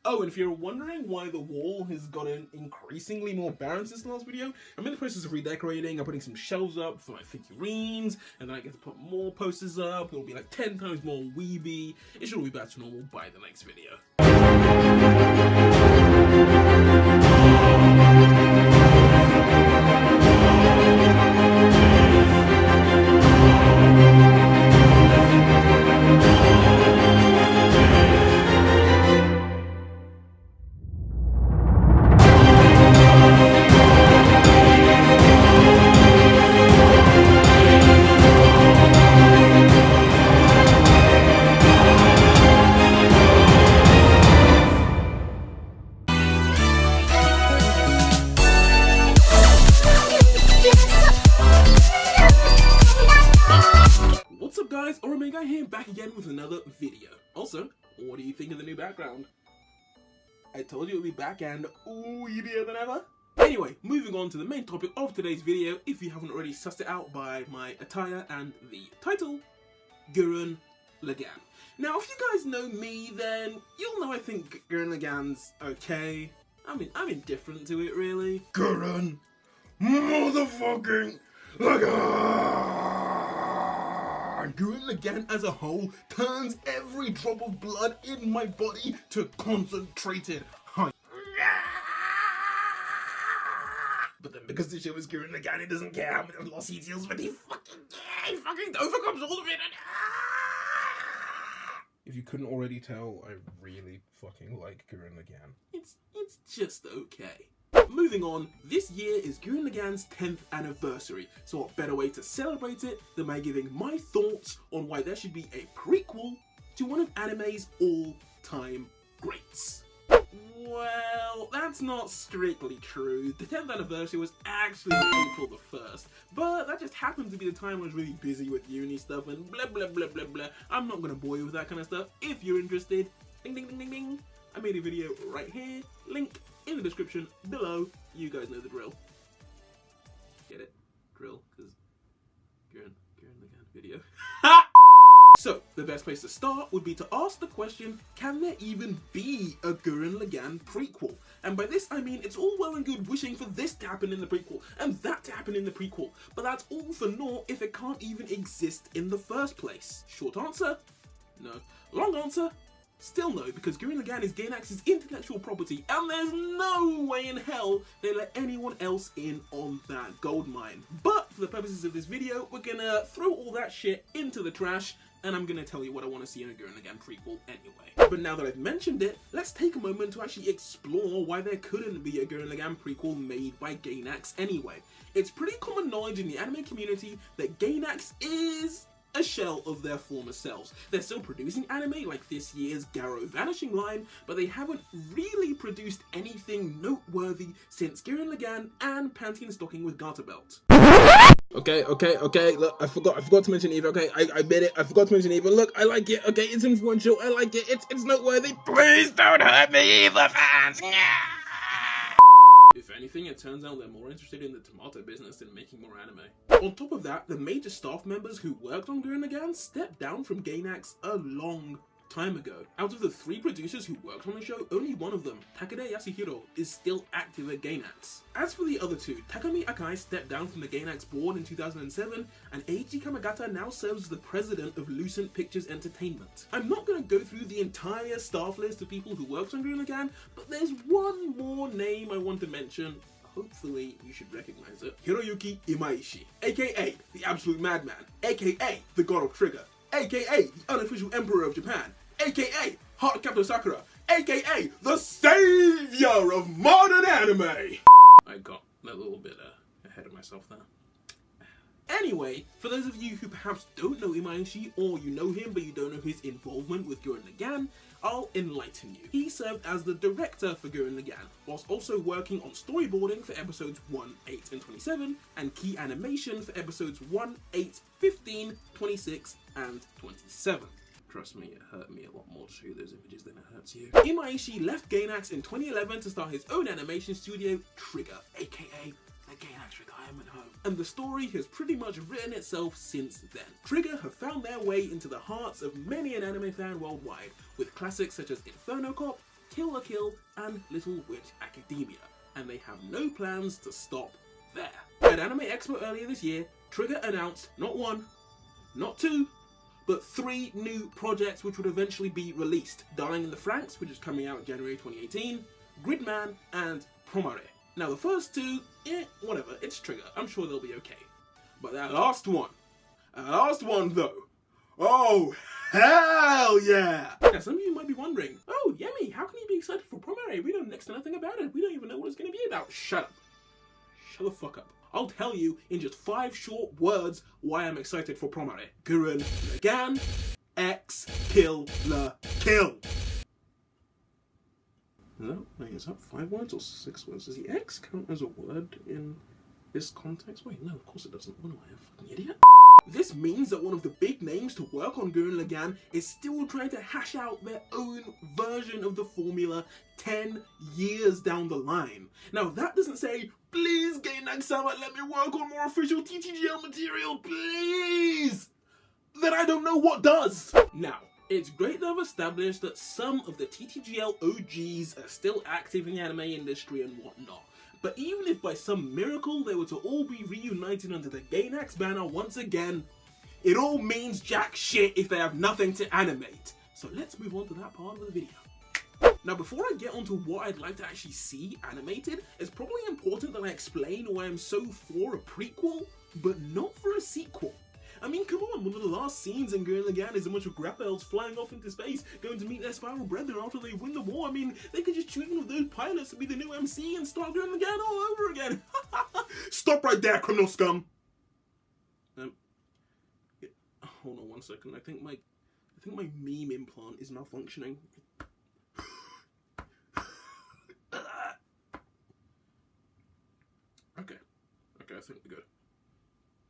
Oh, and if you're wondering why the wall has gotten increasingly more barren since the last video, I'm in the process of redecorating. I'm putting some shelves up for my figurines, and then I get to put more posters up. It'll be like 10 times more weeby. It should all be back to normal by the next video. What's up guys, OraMagi here, back again with another video. Also, what do you think of the new background? I told you it would be back and weebier than ever. Anyway, moving on to the main topic of today's video, if you haven't already sussed it out by my attire and the title, Gurren Lagann. Now, if you guys know me, then you'll know I think Gurren Lagann's okay. I'm indifferent to it, really. Gurren motherfucking Lagann! Gurren Lagann as a whole turns every drop of blood in my body to concentrated honey. But then because the show is Gurren Lagann, it doesn't care how many loss he deals with, he fucking overcomes all of it. If you couldn't already tell, I really fucking like Gurren Lagann. It's just okay. Moving on, this year is Gurren Lagann's 10th anniversary, so what better way to celebrate it than by giving my thoughts on why there should be a prequel to one of anime's all-time greats. Well, that's not strictly true. The 10th anniversary was actually April the 1st, but that just happened to be the time I was really busy with uni stuff and blah blah blah blah blah. I'm not gonna bore you with that kind of stuff. If you're interested, ding ding ding ding ding, I made a video right here, link in the description below. You guys know the drill. Get it? Drill, because Gurren Lagann video. So, the best place to start would be to ask the question, can there even be a Gurren Lagann prequel? And by this I mean it's all well and good wishing for this to happen in the prequel and that to happen in the prequel, but that's all for naught if it can't even exist in the first place. Short answer, no. Long answer, still no, because Gurren Lagann is Gainax's intellectual property and there's no way in hell they let anyone else in on that gold mine. But for the purposes of this video, we're gonna throw all that shit into the trash and I'm gonna tell you what I want to see in a Gurren Lagann prequel anyway. But now that I've mentioned it, let's take a moment to actually explore why there couldn't be a Gurren Lagann prequel made by Gainax anyway. It's pretty common knowledge in the anime community that Gainax is a shell of their former selves. They're still producing anime like this year's Garo Vanishing line, but they haven't really produced anything noteworthy since Gurren Lagann and Panty and Stocking with Garter Belt. Okay, look, I forgot to mention Eva, okay, I admit it, I forgot to mention Eva, look, I like it, okay, it's influential, I like it, it's noteworthy, please don't hurt me, Eva fans! If anything, it turns out they're more interested in the tomato business than making more anime. On top of that, the major staff members who worked on Gurren Lagann stepped down from Gainax a long time ago. Out of the 3 producers who worked on the show, only one of them, Takeda Yasuhiro, is still active at Gainax. As for the other 2, Takami Akai stepped down from the Gainax board in 2007, and Eiji Kamagata now serves as the president of Lucent Pictures Entertainment. I'm not going to go through the entire staff list of people who worked on Gurren Lagann, but there's one more name I want to mention. Hopefully you should recognize it. Hiroyuki Imaishi, aka the Absolute Madman, aka the God of Trigger, aka the unofficial Emperor of Japan, aka Heart Capital Sakura, aka the savior of modern anime! I got a little bit ahead of myself there. Anyway, for those of you who perhaps don't know Imaishi, or you know him but you don't know his involvement with Gurren Lagann, I'll enlighten you. He served as the director for Gurren Lagann, whilst also working on storyboarding for episodes 1, 8, and 27, and key animation for episodes 1, 8, 15, 26, and 27. Trust me, it hurt me a lot more to show you those images than it hurts you. Imaishi left Gainax in 2011 to start his own animation studio, Trigger, aka the Gainax Retirement Home. And the story has pretty much written itself since then. Trigger have found their way into the hearts of many an anime fan worldwide, with classics such as Inferno Cop, Kill la Kill, and Little Witch Academia, and they have no plans to stop there. At Anime Expo earlier this year, Trigger announced not one, not two, but 3 new projects which would eventually be released. Darling in the Franxx, which is coming out in January 2018, Gridman, and Promare. Now the first 2, whatever, it's Trigger, I'm sure they'll be okay. But that last one though, oh hell yeah! Now some of you might be wondering, oh Yemi, how can you be excited for Promare? We know next to nothing about it, we don't even know what it's going to be about. Shut up. Shut the fuck up. I'll tell you in just 5 short words why I'm excited for Promare. Gurren Lagann, X, Kill la Kill. Is that 5 words or 6 words? Does the X count as a word in this context? Wait, no, of course it doesn't. What am I, a fucking idiot? This means that one of the big names to work on Gurren Lagann is still trying to hash out their own version of the formula 10 years down the line. Now that doesn't say, please Gainax-sama, let me work on more official TTGL material, please! Then I don't know what does! Now, it's great to have established that some of the TTGL OGs are still active in the anime industry and whatnot. But even if by some miracle they were to all be reunited under the Gainax banner once again, it all means jack shit if they have nothing to animate. So let's move on to that part of the video. Now before I get onto what I'd like to actually see animated, it's probably important that I explain why I'm so for a prequel, but not for a sequel. I mean, come on, one of the last scenes in Gurren Lagann is a bunch of grappa elves flying off into space, going to meet their spiral brethren after they win the war. I mean, they could just choose one of those pilots to be the new MC and start Gurren Lagann all over again. Stop right there, criminal scum. Yeah, hold on one second. I think my meme implant is malfunctioning. Okay, I think we're good.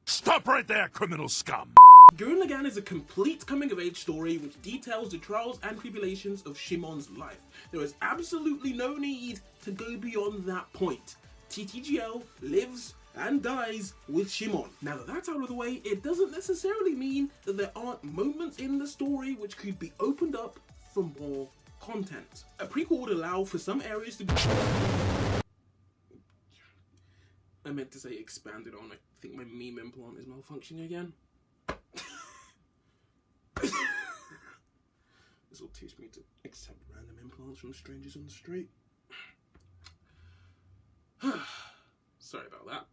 Stop right there, criminal scum! Gurren Lagann is a complete coming-of-age story which details the trials and tribulations of Shimon's life. There is absolutely no need to go beyond that point. TTGL lives and dies with Shimon. Now that that's out of the way, it doesn't necessarily mean that there aren't moments in the story which could be opened up for more content. A prequel would allow for some areas to be... I meant to say expanded on. I think my meme implant is malfunctioning again. This will teach me to accept random implants from strangers on the street. Sorry about that.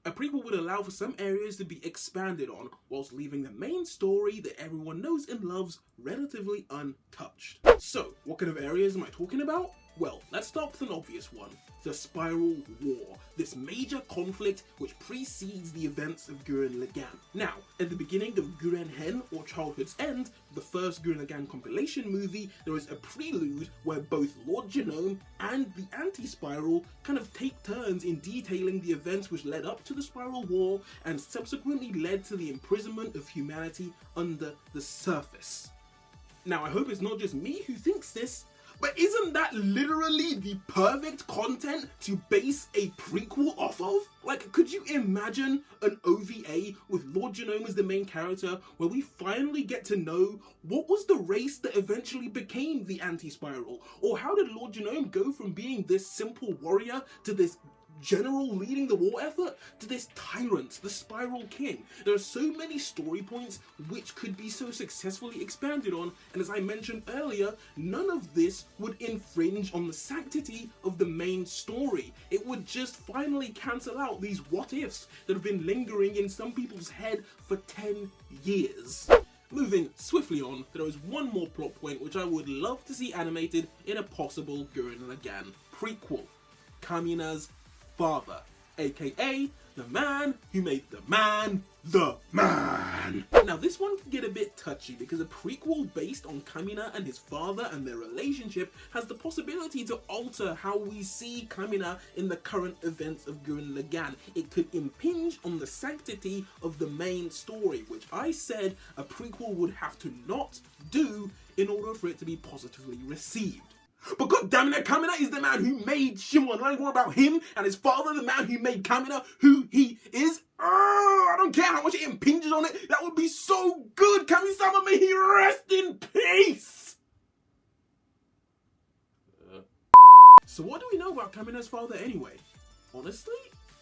A prequel would allow for some areas to be expanded on, whilst leaving the main story that everyone knows and loves relatively untouched. So, what kind of areas am I talking about? Well, let's start with an obvious one. The Spiral War, this major conflict which precedes the events of Gurren Lagann. Now, at the beginning of Gurren Hen, or Childhood's End, the first Gurren Lagann compilation movie, there is a prelude where both Lord Genome and the Anti-Spiral kind of take turns in detailing the events which led up to the Spiral War and subsequently led to the imprisonment of humanity under the surface. Now, I hope it's not just me who thinks this, but isn't that literally the perfect content to base a prequel off of? Like, could you imagine an OVA with Lord Genome as the main character where we finally get to know what was the race that eventually became the Anti-Spiral? Or how did Lord Genome go from being this simple warrior to this general leading the war effort to this tyrant, the Spiral King? There are so many story points which could be so successfully expanded on, and as I mentioned earlier, none of this would infringe on the sanctity of the main story. It would just finally cancel out these what-ifs that have been lingering in some people's head for 10 years. Moving swiftly on, there is one more plot point which I would love to see animated in a possible Gurren Lagann prequel. Kamina's father, aka the man who made the man the man. Now this one can get a bit touchy because a prequel based on Kamina and his father and their relationship has the possibility to alter how we see Kamina in the current events of Gurren Lagann. It could impinge on the sanctity of the main story, which I said a prequel would have to not do in order for it to be positively received. But goddammit, Kamina is the man who made Shimon. Learning more about him and his father, the man who made Kamina who he is. I don't care how much it impinges on it. That would be so good. Kami-sama, may he rest in peace. So what do we know about Kamina's father anyway? Honestly,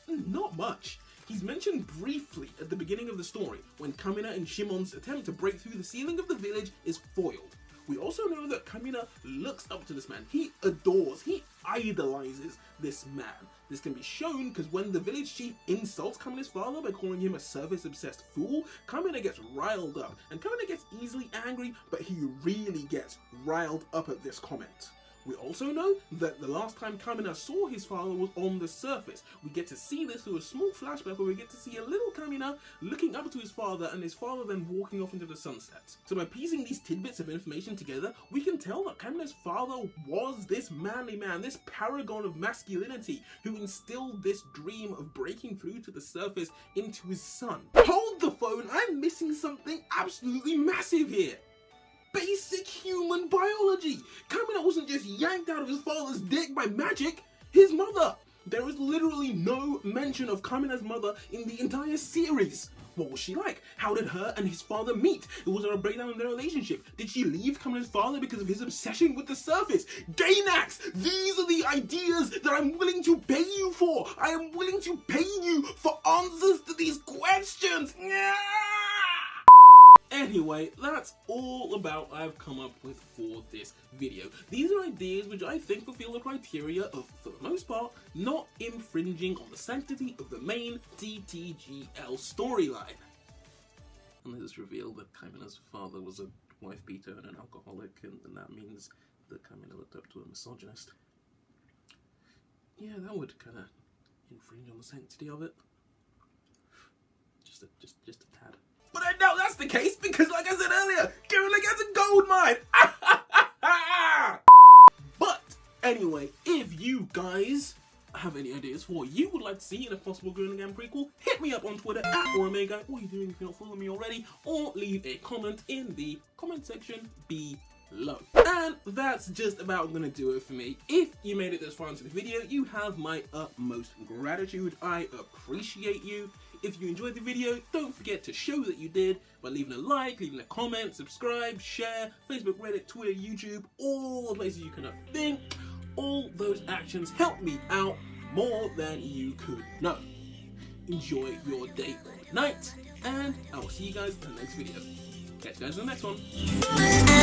not much. He's mentioned briefly at the beginning of the story when Kamina and Shimon's attempt to break through the ceiling of the village is foiled. We also know that Kamina looks up to this man. He adores, he idolizes this man. This can be shown because when the village chief insults Kamina's father by calling him a service-obsessed fool, Kamina gets riled up. And Kamina gets easily angry, but he really gets riled up at this comment. We also know that the last time Kamina saw his father was on the surface. We get to see this through a small flashback where we get to see a little Kamina looking up to his father and his father then walking off into the sunset. So by piecing these tidbits of information together, we can tell that Kamina's father was this manly man, this paragon of masculinity who instilled this dream of breaking through to the surface into his son. Hold the phone, I'm missing something absolutely massive here. Basic human biology! Kamina wasn't just yanked out of his father's dick by magic, his mother! There is literally no mention of Kamina's mother in the entire series. What was she like? How did her and his father meet? Was there a breakdown in their relationship? Did she leave Kamina's father because of his obsession with the surface? Gainax! These are the ideas that I'm willing to pay you for! I am willing to pay you for answers to these questions! Anyway, that's all about I've come up with for this video. These are ideas which I think fulfill the criteria of, for the most part, not infringing on the sanctity of the main TTGL storyline. And it is revealed that Kamina's father was a wife beater and an alcoholic, and that means that Kamina looked up to a misogynist. Yeah, that would kind of infringe on the sanctity of it. Just a tad. But I doubt that's the case because, like I said earlier, Gurren Lagann's a gold mine! But, anyway, if you guys have any ideas for what you would like to see in a possible Gurren Lagann prequel, hit me up on Twitter at OraMagi, what are you doing if you're not following me already, or leave a comment in the comment section below. And that's just about gonna do it for me. If you made it this far into the video, you have my utmost gratitude. I appreciate you. If you enjoyed the video, don't forget to show that you did by leaving a like, leaving a comment, subscribe, share, Facebook, Reddit, Twitter, YouTube, all the places you can think. All those actions help me out more than you could know. Enjoy your day or night, and I will see you guys in the next video. Catch you guys in the next one.